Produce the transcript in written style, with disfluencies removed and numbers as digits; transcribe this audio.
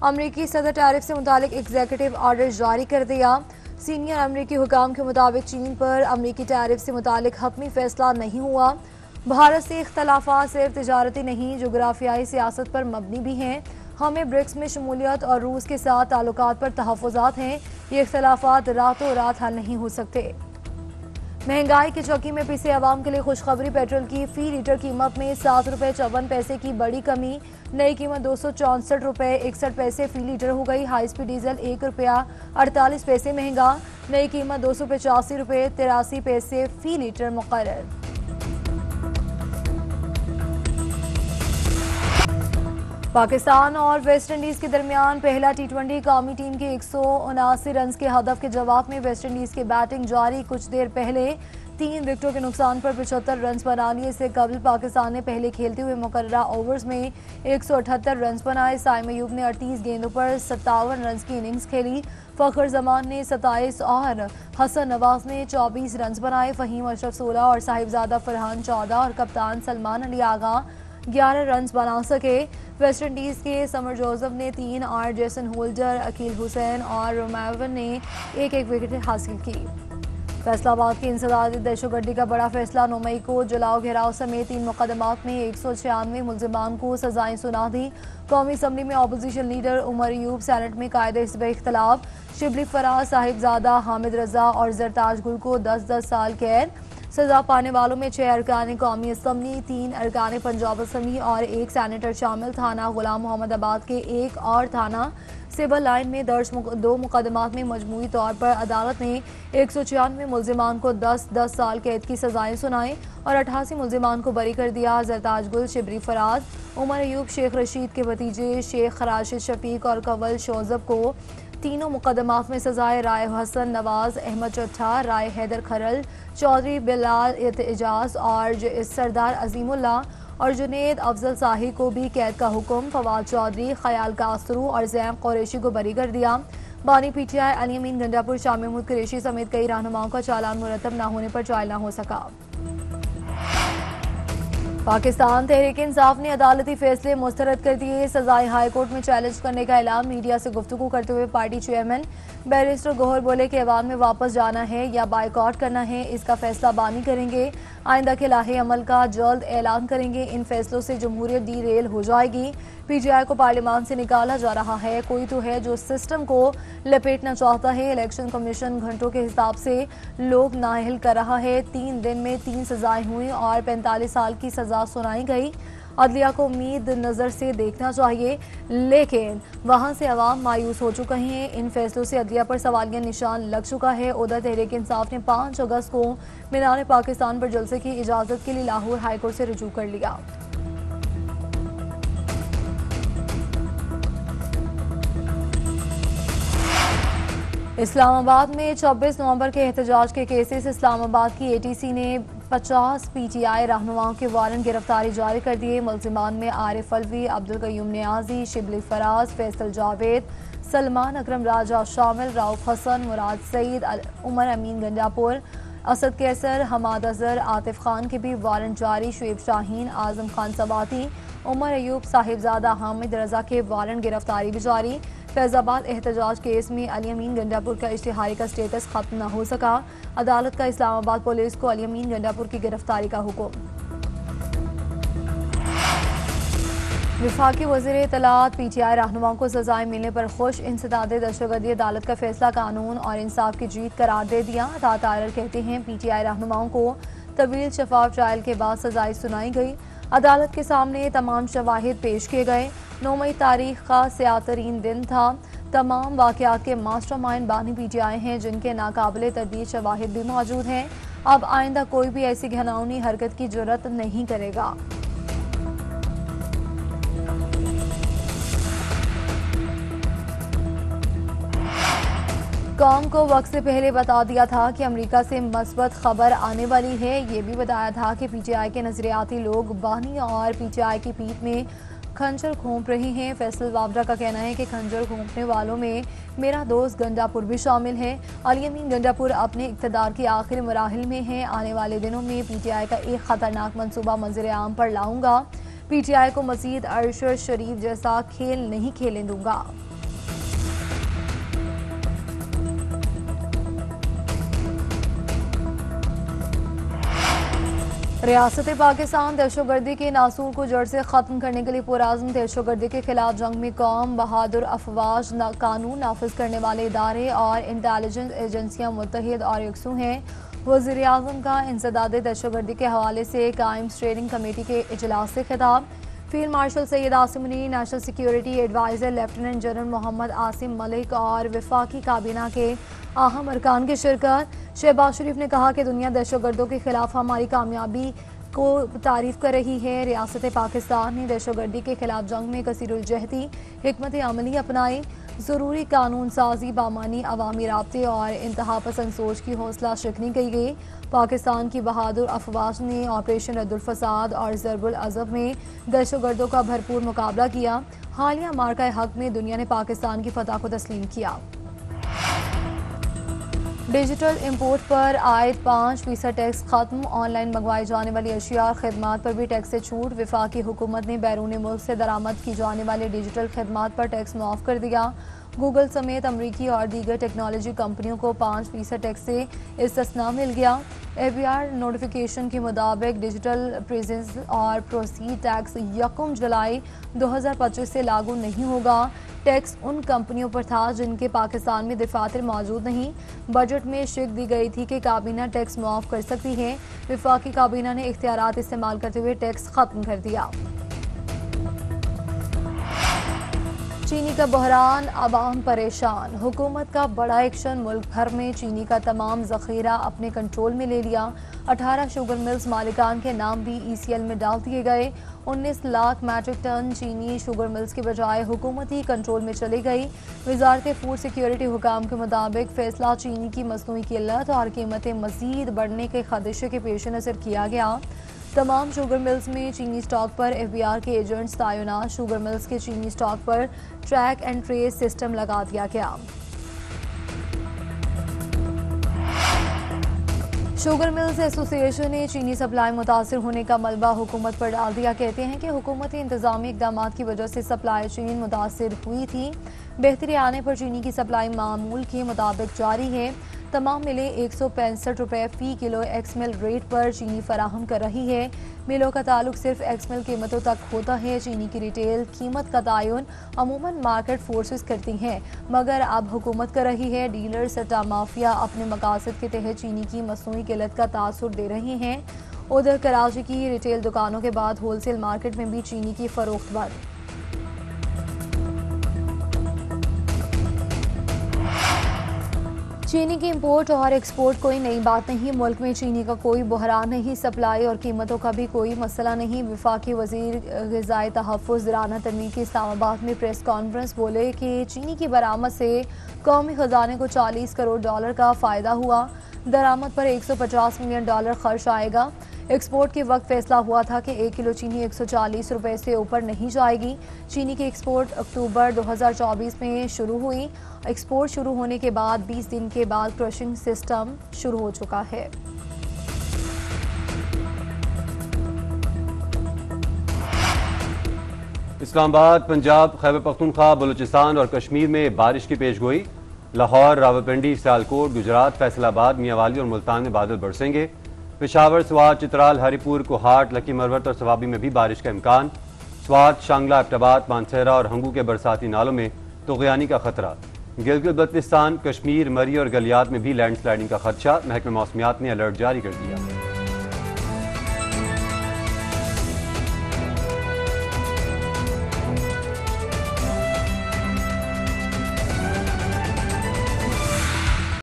अमरीकी सदर टैरिफ से मुतालिक एग्जीक्यूटिव ऑर्डर जारी कर दिया। सीनियर अमरीकी हुकाम के मुताबिक चीन पर अमरीकी टैरिफ से मुतालिक हतमी फैसला नहीं हुआ। भारत से इख्तलाफात सिर्फ तजारती नहीं, जोग्राफियाई सियासत पर मबनी भी हैं। हमें ब्रिक्स में शमूलियत और रूस के साथ ताल्लुकात पर तहफ़्फ़ुज़ात हैं। ये इख्तलाफात रातों रात हल नहीं हो सकते। महंगाई की चौकी में पिसे आवाम के लिए खुशखबरी। पेट्रोल की फी लीटर कीमत में 7 रुपये 54 पैसे की बड़ी कमी। नई कीमत 264 रुपये 61 पैसे फी लीटर हो गई। हाई स्पीड डीजल 1 रुपया 48 पैसे महंगा। नई कीमत 285 रुपये 83 पैसे फी लीटर मुकर्रर। पाकिस्तान और वेस्ट इंडीज के दरमियान पहला टी20 कौमी टीम के 179 रन के हदफ के जवाब में वेस्ट इंडीज की बैटिंग जारी। कुछ देर पहले 3 विकेटों के नुकसान पर 75 रन बना लिए। इससे कबल पाकिस्तान ने पहले खेलते हुए मुकर्ररा ओवर्स में 178 रन बनाए। साइम अयूब ने 38 गेंदों पर 57 रन की इनिंग्स खेली। फखर जमान ने 27 और हसन नवाज ने 24 रन बनाए। फहीम अशरफ 16 और साहिबजादा फरहान 14 और कप्तान सलमान अली आगा 11 रन बना सके। वेस्ट इंडीज के समर जोसेफ ने 3 और जेसन होल्डर, अकील हुसैन और रोमैवन ने एक विकेट हासिल की। फैसलाबाद की इंसदादी दहशतगर्दी का बड़ा फैसला। 9 मई को जलाओ घेराव समेत 3 मुकदमात में 196 मुलजिमान को सजाएं सुना दी। कौमी असम्बली में opposition leader Umar Ayub, senate में कायदे हिस्ब इख्तलाफ। शिबली फराज, साहिबजादा, हामिद रजा और जरताज गुल को 10-10 साल कैद। सजा पाने वालों में 6 अरकान कौमी असम्बली, 3 अरकान पंजाब असम्बली और 1 सैनेटर शामिल। थाना गुलाम मोहम्मद आबाद के 1 और थाना सिविल लाइन में दर्ज 2 मुकदमात में मजमूई तौर पर अदालत ने 196 मुलजिमान को 10-10 साल कैद की सजाएं सुनाई और 88 मुलजिमान को बरी कर दिया। जरताज गुल, शिबली फराज, उमर अयूब, शेख रशीद के भतीजे शेख राशिद शफीक और कंवल शोजब को तीनों मुकदमात में सजाए। राय हसन नवाज, अहमद चट्ठा, राय हैदर खरल, चौधरी बिलाल एजाज और सरदार अजीमुल्ला और जुनेद अफजल शाही को भी कैद का हुक्म। फवाद चौधरी, खयाल कासरू और जैम कुरैशी को बरी कर दिया। बानी पीटीआई अली अमीन गंडापुर, शाह महमूद कुरैशी समेत कई रहनुमाओं का चालान मुरतब न होने पर ट्रायल न हो सका। पाकिस्तान तहरीक इंसाफ ने अदालती फैसले मुस्तरद कर दिए। सजाएं हाई कोर्ट में चैलेंज करने का ऐलान। मीडिया से गुफ्तगू करते हुए पार्टी चेयरमैन बैरिस्टर गौहर बोले कि ऐवान में वापस जाना है या बाइकआउट करना है, इसका फैसला बानी करेंगे। आइंदा के लाहे अमल का जल्द ऐलान करेंगे। इन फैसलों से जमहूरियत डीरेल हो जाएगी। पीटीआई को पार्लियामान से निकाला जा रहा है। कोई तो है जो सिस्टम को लपेटना चाहता है। इलेक्शन कमीशन घंटों के हिसाब से लोग नाअहल कर रहा है। 3 दिन में 3 सजाएं हुई और 45 साल की सजा सुनाई गई। अदलिया को उम्मीद नज़र से देखना चाहिए, लेकिन वहां से अवाम मायूस हो चुके हैं। इन फैसलों से अदलिया पर सवालिया निशान लग चुका है। उधर तहरीक इंसाफ ने 5 अगस्त को मीनार पाकिस्तान पर जलसे की इजाज़त के लिए लाहौर हाईकोर्ट से रुजू कर लिया। इस्लामाबाद में 26 नवंबर के एहतजाज के केसेस। इस्लामाबाद की एटीसी ने 50 पीटीआई रहनुमाओं के वारंट गिरफ्तारी जारी कर दिए। मुल्जिमान में आरिफ अलवी, अब्दुल कयूम नियाजी, शिबली फराज, फैसल जावेद, सलमान अकरम राजा शामिल। राउफ हसन, मुराद सईद, उमर अमीन गंडापुर, असद कैसर, हमाद अजहर, आतिफ खान के भी वारंट जारी। शुएब शाहीन, आजम खान सबाती, उमर अयूब, साहिबजादा, हामिद रजा के वारंट गिरफ्तारी भी जारी। फैजाबाद एहतजाज केस में अली अमीन गंडापुर का इश्तिहारी का स्टेटस खत्म न हो सका। अदालत का इस्लामाबाद पुलिस को अली अमीन गंडापुर की गिरफ्तारी का हुक्म। विफाकी वज़ीर इत्तलात पीटीआई रहनुमाओं को सजाएं मिलने पर खुश। इंसदादे दहशतगर्दी अदालत का फैसला कानून और इंसाफ की जीत करार दे दिया। तातारर कहते हैं पीटीआई रहनुमाओं को तवील शफाफ ट्रायल के बाद सजाएं सुनाई गई। अदालत के सामने तमाम शवाहिद पेश किए गए। 9 मई तारीख का सियातरीन दिन था। तमाम वाक़यात के मास्टरमाइंड बानी पीटीआई हैं, जिनके नाकाबिले तरदीद शवाहिद भी मौजूद हैं। अब आइंदा कोई भी ऐसी घिनौनी हरकत की जुर्रत नहीं करेगा। कौम को वक्त से पहले बता दिया था कि अमेरिका से मस्बत खबर आने वाली है। ये भी बताया था कि पीटीआई के नजरियाती लोग बानी और पीटीआई की पीठ में खंजर घोंप रही हैं। फैसल वावडा का कहना है कि खंजर घोंपने वालों में मेरा दोस्त गंडापुर भी शामिल है। अली अमीन गंडापुर अपने इक़्तिदार के आखिरी मराहिल में है। आने वाले दिनों में पीटीआई का एक खतरनाक मंसूबा मंजर आम पर लाऊंगा। पीटीआई को मजीद अरशद शरीफ जैसा खेल नहीं खेलने दूंगा। रियासत पाकिस्तान दहशतगर्दी के नासूर को जड़ से ख़त्म करने के लिए पुरआज़म दहशतगर्दी के खिलाफ जंग में कौम बहादुर अफवाज कानून नाफिज करने वाले इदारे और इंटेलिजेंस एजेंसियाँ मुत्तहिद और यकसू हैं। वज़ीर आज़म का इंसदाद दहशतगर्दी के हवाले से कायम स्टीयरिंग कमेटी के इजलास से खिताब। Field marshal Syed Asim Munir, national security adviser lieutenant general Mohammad Asim Malik और वफाकी काबीना के अहम अरकान की शिरकत। शहबाज शरीफ ने कहा कि दुनिया दहशतगर्दों के खिलाफ हमारी कामयाबी को तारीफ कर रही है। रियासत पाकिस्तान ने दहशतगर्दी के खिलाफ जंग में कसीरुलजहदी हिकमत अमली अपनाई। ज़रूरी कानून साजी, बामानी अवामी राब्ते और इंतहा पसंद सोच की हौसला शिकनी की गई। पाकिस्तान की बहादुर अफवाज ने ऑपरेशन रद्दुल फसाद और ज़रबुल अज़ब में दहशतगर्दों का भरपूर मुकाबला किया। हालिया मार्का हक में दुनिया ने पाकिस्तान की फतह को तस्लीम किया। डिजिटल इंपोर्ट पर आयद 5% टैक्स खत्म। ऑनलाइन मंगवाई जाने वाली अशिया और खदमात पर भी टैक्स से छूट। वफाकी हुकूमत ने बैरून मुल्क से दरामद की जाने वाले डिजिटल खदमात पर टैक्स माफ कर दिया। गूगल समेत अमरीकी और दीगर टेक्नोलॉजी कंपनियों को 5% टैक्स से इस्तिस्ना मिल गया। ABR नोटिफिकेशन के मुताबिक डिजिटल प्रेजेंस और प्रोसीड टैक्स 1 जुलाई 2025 से लागू नहीं होगा। टैक्स उन कंपनियों पर था जिनके पाकिस्तान में दफातर मौजूद नहीं। बजट में शिक दी गई थी कि काबीना टैक्स माफ कर सकती है। वफाकी काबीना ने इख्तियारात इस्तेमाल करते हुए टैक्स खत्म कर दिया। चीनी का बहरान, अवाम परेशान। हुकूमत का बड़ा एक्शन, मुल्क भर में चीनी का तमाम जखीरा अपने कंट्रोल में ले लिया। 18 शुगर मिल्स मालिकान के नाम भी ECL में डाल दिए गए। 19 लाख मैट्रिक टन चीनी शुगर मिल्स के बजाय हुकूमती कंट्रोल में चली गई। वजारत फूड सिक्योरिटी हुकाम के मुताबिक फैसला चीनी की मसनूई किल्लत और कीमतें मजीद बढ़ने के खदशे के पेश नज़र किया गया। तमाम शुगर मिल्स में चीनी स्टॉक पर FBR के एजेंट्स तैनात। शुगर मिल्स के चीनी स्टॉक पर ट्रैक एंड ट्रेस सिस्टम लगा दिया गया। शुगर मिल्स एसोसिएशन ने चीनी सप्लाई मुतासर होने का मलबा हुकूमत पर डाल दिया। कहते हैं कि हुकूमती इंतजामी इकदाम की वजह से सप्लाई चेन मुतासर हुई थी। बेहतरी आने पर चीनी की सप्लाई मामूल के मुताबिक जारी है। तमाम मिलें 165 रुपये फ़ी किलो एक्समिल रेट पर चीनी फराहम कर रही है। मिलों का ताल्लुक सिर्फ एक्समिल कीमतों तक होता है। चीनी की रिटेल कीमत का तयन अमूमन मार्केट फोर्सेस करती हैं, मगर अब हुकूमत कर रही है। डीलर सट्टा माफिया अपने मकासद के तहत चीनी की मसनूई किल्लत का तासुर दे रहे हैं। उधर कराची की रिटेल दुकानों के बाद होलसेल मार्केट में भी चीनी की फरोख्त बंद। चीनी की इंपोर्ट और एक्सपोर्ट कोई नई बात नहीं। मुल्क में चीनी का कोई बहरान नहीं, सप्लाई और कीमतों का भी कोई मसला नहीं। वफाकी वजीर ग़िज़ाई तहफ़्फ़ुज़ राना तनवीर की इस्लामाबाद में प्रेस कॉन्फ्रेंस बोले कि चीनी की बरामद से कौमी ख़जाने को $40 करोड़ का फ़ायदा हुआ। दरामद पर $150 मिलियन खर्च आएगा। एक्सपोर्ट के वक्त फैसला हुआ था कि 1 किलो चीनी 140 रुपये से ऊपर नहीं जाएगी। चीनी की एक्सपोर्ट अक्टूबर 2024 में शुरू हुई। एक्सपोर्ट शुरू होने के बाद 20 दिन के बाद क्रशिंग सिस्टम शुरू हो चुका है। इस्लामाबाद, पंजाब, खैबर पख्तूनख्वा, बलूचिस्तान और कश्मीर में बारिश की पेशगोई। लाहौर, रावलपिंडी, सियालकोट, गुजरात, फैसलाबाद, मियांवाली और मुल्तान में बादल बरसेंगे। पेशावर, स्वात, चित्राल, हरिपुर, कोहाट, लकी मरवत और सवाबी में भी बारिश का इम्कान। स्वात, शांगला, एबटाबाद, मानसेरा और हंगू के बरसाती नालों में तुग़यानी का खतरा। गिलगित बल्तिस्तान, कश्मीर, मरी और गलियात में भी लैंडस्लाइडिंग का खदशा। महकमा मौसमियात ने अलर्ट जारी कर दिया।